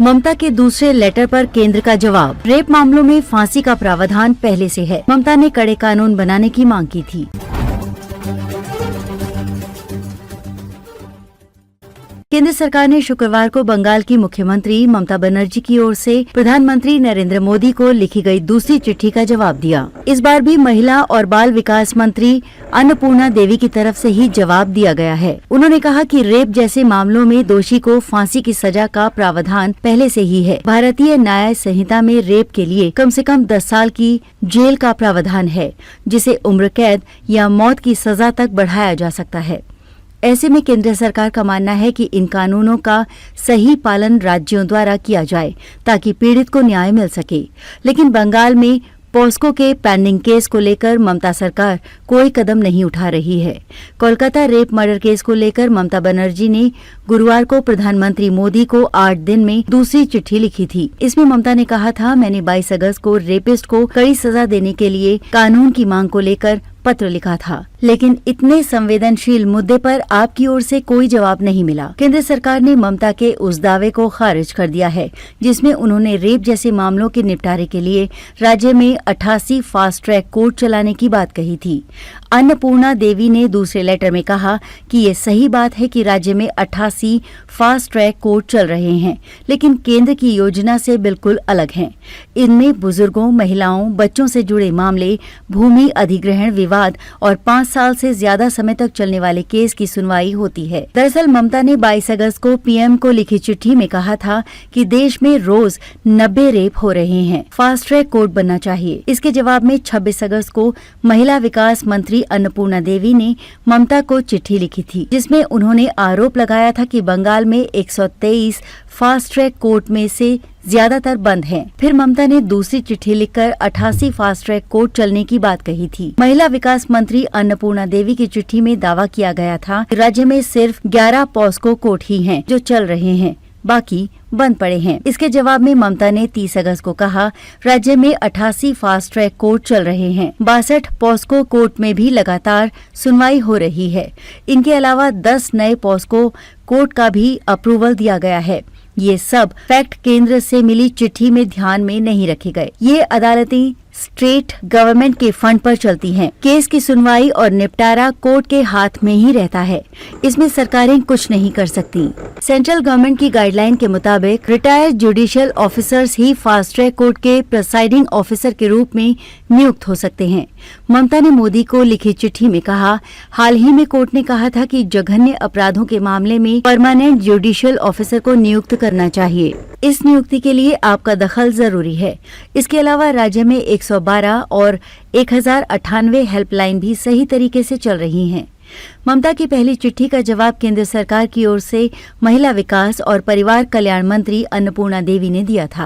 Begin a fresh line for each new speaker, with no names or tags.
ममता के दूसरे लेटर पर केंद्र का जवाब। रेप मामलों में फांसी का प्रावधान पहले से है। ममता ने कड़े कानून बनाने की मांग की थी। केंद्र सरकार ने शुक्रवार को बंगाल की मुख्यमंत्री ममता बनर्जी की ओर से प्रधानमंत्री नरेंद्र मोदी को लिखी गई दूसरी चिट्ठी का जवाब दिया। इस बार भी महिला और बाल विकास मंत्री अन्नपूर्णा देवी की तरफ से ही जवाब दिया गया है। उन्होंने कहा कि रेप जैसे मामलों में दोषी को फांसी की सजा का प्रावधान पहले से ही है। भारतीय न्याय संहिता में रेप के लिए कम से कम 10 साल की जेल का प्रावधान है, जिसे उम्र कैद या मौत की सजा तक बढ़ाया जा सकता है। ऐसे में केंद्र सरकार का मानना है कि इन कानूनों का सही पालन राज्यों द्वारा किया जाए ताकि पीड़ित को न्याय मिल सके। लेकिन बंगाल में पॉस्को के पेंडिंग केस को लेकर ममता सरकार कोई कदम नहीं उठा रही है। कोलकाता रेप मर्डर केस को लेकर ममता बनर्जी ने गुरुवार को प्रधानमंत्री मोदी को 8 दिन में दूसरी चिट्ठी लिखी थी। इसमें ममता ने कहा था, मैंने 22 अगस्त को रेपिस्ट को कड़ी सजा देने के लिए कानून की मांग को लेकर पत्र लिखा था, लेकिन इतने संवेदनशील मुद्दे पर आपकी ओर से कोई जवाब नहीं मिला। केंद्र सरकार ने ममता के उस दावे को खारिज कर दिया है जिसमें उन्होंने रेप जैसे मामलों के निपटारे के लिए राज्य में 88 फास्ट ट्रैक कोर्ट चलाने की बात कही थी। अन्नपूर्णा देवी ने दूसरे लेटर में कहा कि ये सही बात है कि राज्य में 88 फास्ट ट्रैक कोर्ट चल रहे हैं, लेकिन केंद्र की योजना से बिल्कुल अलग हैं। इनमें बुजुर्गों, महिलाओं, बच्चों से जुड़े मामले, भूमि अधिग्रहण विवाद और 5 साल से ज्यादा समय तक चलने वाले केस की सुनवाई होती है। दरअसल ममता ने 22 अगस्त को पीएम को लिखी चिट्ठी में कहा था कि देश में रोज 90 रेप हो रहे हैं, फास्ट ट्रैक कोर्ट बनना चाहिए। इसके जवाब में 26 अगस्त को महिला विकास मंत्री अन्नपूर्णा देवी ने ममता को चिट्ठी लिखी थी, जिसमें उन्होंने आरोप लगाया था कि बंगाल में 123 फास्ट ट्रैक कोर्ट में से ज्यादातर बंद हैं। फिर ममता ने दूसरी चिट्ठी लिखकर 88 फास्ट ट्रैक कोर्ट चलने की बात कही थी। महिला विकास मंत्री अन्नपूर्णा देवी की चिट्ठी में दावा किया गया था कि राज्य में सिर्फ 11 पॉस्को कोर्ट ही हैं जो चल रहे हैं, बाकी बंद पड़े हैं। इसके जवाब में ममता ने 30 अगस्त को कहा, राज्य में 88 फास्ट ट्रैक कोर्ट चल रहे हैं, 62 पॉस्को कोर्ट में भी लगातार सुनवाई हो रही है। इनके अलावा 10 नए पॉस्को कोर्ट का भी अप्रूवल दिया गया है। ये सब फैक्ट केंद्र से मिली चिट्ठी में ध्यान में नहीं रखे गए। ये अदालतें स्टेट गवर्नमेंट के फंड पर चलती हैं। केस की सुनवाई और निपटारा कोर्ट के हाथ में ही रहता है। इसमें सरकारें कुछ नहीं कर सकती। सेंट्रल गवर्नमेंट की गाइडलाइन के मुताबिक रिटायर्ड जुडिशियल ऑफिसर्स ही फास्ट ट्रैक कोर्ट के प्रिसाइडिंग ऑफिसर के रूप में नियुक्त हो सकते हैं। ममता ने मोदी को लिखी चिट्ठी में कहा, हाल ही में कोर्ट ने कहा था कि जघन्य अपराधों के मामले में परमानेंट जुडिशियल ऑफिसर को नियुक्त करना चाहिए। इस नियुक्ति के लिए आपका दखल जरूरी है। इसके अलावा राज्य में 112 और 1098 हेल्पलाइन भी सही तरीके से चल रही हैं। ममता की पहली चिट्ठी का जवाब केंद्र सरकार की ओर से महिला विकास और परिवार कल्याण मंत्री अन्नपूर्णा देवी ने दिया था।